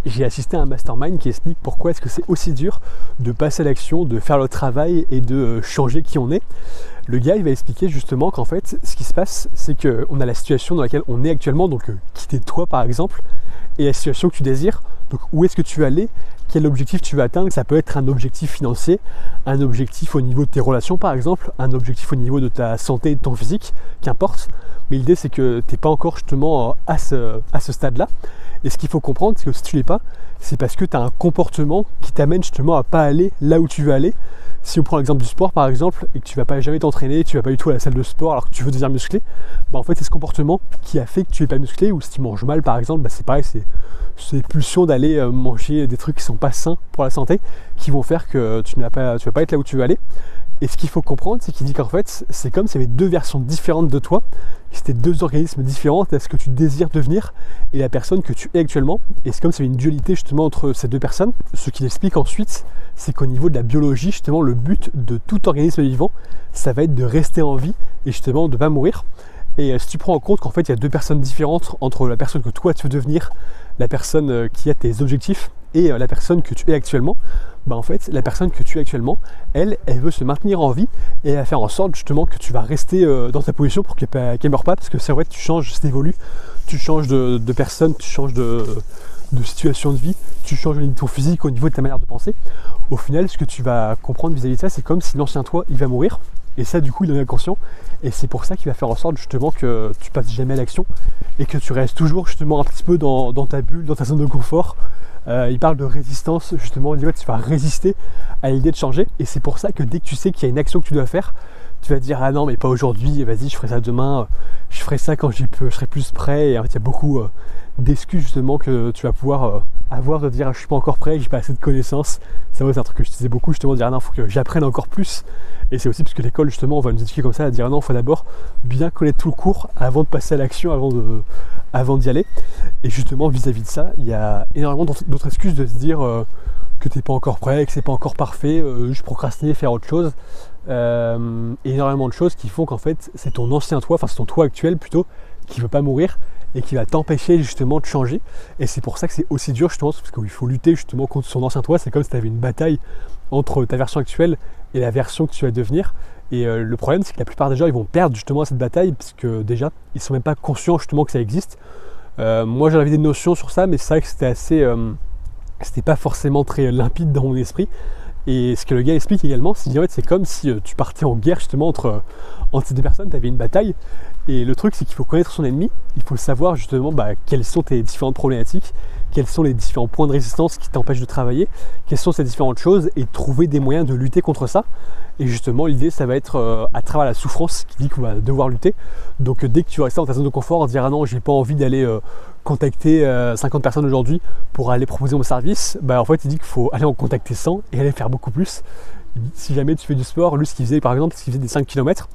j'ai assisté à un mastermind qui explique pourquoi est-ce que c'est aussi dur de passer à l'action, de faire le travail et de changer qui on est. Le gars, il va expliquer justement qu'en fait, ce qui se passe, c'est qu'on a la situation dans laquelle on est actuellement, donc quitter toi par exemple, et la situation que tu désires, donc où est-ce que tu veux aller, quel objectif tu veux atteindre. Ça peut être un objectif financier, un objectif au niveau de tes relations par exemple, un objectif au niveau de ta santé et de ton physique, qu'importe. Mais l'idée c'est que tu n'es pas encore justement à ce stade-là. Et ce qu'il faut comprendre, c'est que si tu l'es pas, c'est parce que tu as un comportement qui t'amène justement à pas aller là où tu veux aller. Si on prend l'exemple du sport par exemple, et que tu vas pas jamais t'entraîner, tu vas pas du tout à la salle de sport alors que tu veux devenir musclé, en fait c'est ce comportement qui a fait que tu n'es pas musclé. Ou si tu manges mal par exemple, c'est pareil, c'est ces pulsions d'aller manger des trucs qui sont pas sains pour la santé qui vont faire que tu vas pas être là où tu veux aller. Et ce qu'il faut comprendre, c'est qu'il dit qu'en fait, c'est comme s'il y avait deux versions différentes de toi, c'était deux organismes différents, à ce que tu désires devenir et la personne que tu es actuellement. Et c'est comme s'il y avait une dualité justement entre ces deux personnes. Ce qu'il explique ensuite, c'est qu'au niveau de la biologie, justement, le but de tout organisme vivant, ça va être de rester en vie et justement de ne pas mourir. Et si tu prends en compte qu'en fait, il y a deux personnes différentes entre la personne que toi tu veux devenir, la personne qui a tes objectifs et la personne que tu es actuellement, en fait, la personne que tu es actuellement, elle veut se maintenir en vie et elle va faire en sorte justement que tu vas rester dans ta position pour qu'elle ne meure pas, parce que c'est vrai que tu changes, ça évolue, tu changes de personne, tu changes de situation de vie, tu changes au niveau de ton physique, au niveau de ta manière de penser. Au final, ce que tu vas comprendre vis-à-vis de ça, c'est comme si l'ancien toi, il va mourir, et ça du coup il en est conscient, et c'est pour ça qu'il va faire en sorte justement que tu passes jamais à l'action et que tu restes toujours justement un petit peu dans ta bulle, dans ta zone de confort. Il parle de résistance, justement, il dit tu vas résister à l'idée de changer, et c'est pour ça que dès que tu sais qu'il y a une action que tu dois faire, tu vas te dire ah non mais pas aujourd'hui, vas-y je ferai ça demain, je ferai ça quand je serai plus prêt. Et en fait il y a beaucoup d'excuses justement que tu vas pouvoir avoir, de dire ah, je suis pas encore prêt, j'ai pas assez de connaissances. Ça c'est un truc que je disais beaucoup, justement, de dire ah non, faut que j'apprenne encore plus. Et c'est aussi parce que l'école justement on va nous éduquer comme ça, à dire ah non, faut d'abord bien connaître tout le cours avant de passer à l'action, avant d'y aller. Et justement vis-à-vis de ça, il y a énormément d'autres excuses de se dire que t'es pas encore prêt, que c'est pas encore parfait, juste procrastiner, faire autre chose. Énormément de choses qui font qu'en fait c'est ton ancien toi, enfin c'est ton toi actuel plutôt, qui veut pas mourir et qui va t'empêcher justement de changer. Et c'est pour ça que c'est aussi dur justement, parce qu'il faut lutter justement contre son ancien toi. C'est comme si tu avais une bataille entre ta version actuelle et la version que tu vas devenir. Et le problème c'est que la plupart des gens ils vont perdre justement cette bataille, parce que déjà ils sont même pas conscients justement que ça existe. Moi j'avais des notions sur ça, mais c'est vrai que c'était assez c'était pas forcément très limpide dans mon esprit. Et ce que le gars explique également, c'est qu'en fait, c'est comme si tu partais en guerre justement entre ces deux personnes, tu avais une bataille. Et le truc, c'est qu'il faut connaître son ennemi, il faut savoir justement quelles sont tes différentes problématiques, quels sont les différents points de résistance qui t'empêchent de travailler, quelles sont ces différentes choses, et trouver des moyens de lutter contre ça. Et justement, l'idée, ça va être à travers la souffrance qui dit qu'on va devoir lutter. Donc dès que tu vas rester dans ta zone de confort, dire ah non, j'ai pas envie d'aller contacter 50 personnes aujourd'hui pour aller proposer mon service, en fait il dit qu'il faut aller en contacter 100 et aller faire beaucoup plus. Si jamais tu fais du sport, lui ce qu'il faisait par exemple, c'est qu'il faisait des 5 km,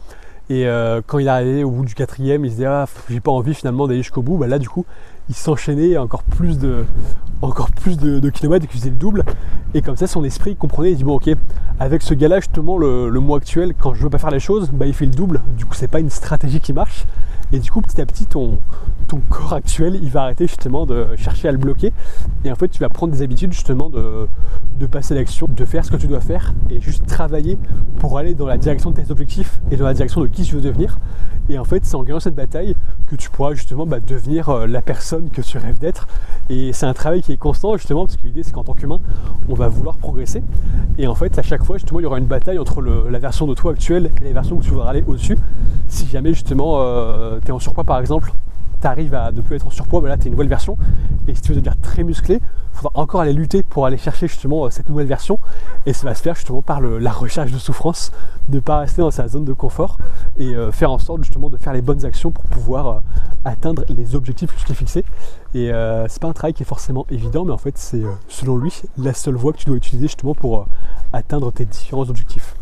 et quand il est arrivé au bout du 4e, il se disait ah j'ai pas envie finalement d'aller jusqu'au bout, là du coup il s'enchaînait encore plus de kilomètres, et qu'il faisait le double. Et comme ça son esprit comprenait, il dit bon ok, avec ce gars là justement le mois actuel, quand je veux pas faire les choses, il fait le double. Du coup c'est pas une stratégie qui marche, et du coup petit à petit ton corps actuel il va arrêter justement de chercher à le bloquer, et en fait tu vas prendre des habitudes justement de passer à l'action, de faire ce que tu dois faire et juste travailler pour aller dans la direction de tes objectifs et dans la direction de qui tu veux devenir. Et en fait c'est en gagnant cette bataille que tu pourras justement devenir la personne que tu rêves d'être. Et c'est un travail qui est constant justement, parce que l'idée c'est qu'en tant qu'humain on va vouloir progresser, et en fait à chaque fois justement il y aura une bataille entre la version de toi actuelle et la version où tu voudras aller au-dessus. Si jamais justement tu es en surpoids par exemple, tu arrives à ne plus être en surpoids, là tu es une nouvelle version, et si tu veux devenir très musclé, il faudra encore aller lutter pour aller chercher justement cette nouvelle version, et ça va se faire justement par la recherche de souffrance, de ne pas rester dans sa zone de confort, et faire en sorte justement de faire les bonnes actions pour pouvoir atteindre les objectifs que tu t'es fixés. Et c'est pas un travail qui est forcément évident, mais en fait c'est selon lui la seule voie que tu dois utiliser justement pour atteindre tes différents objectifs.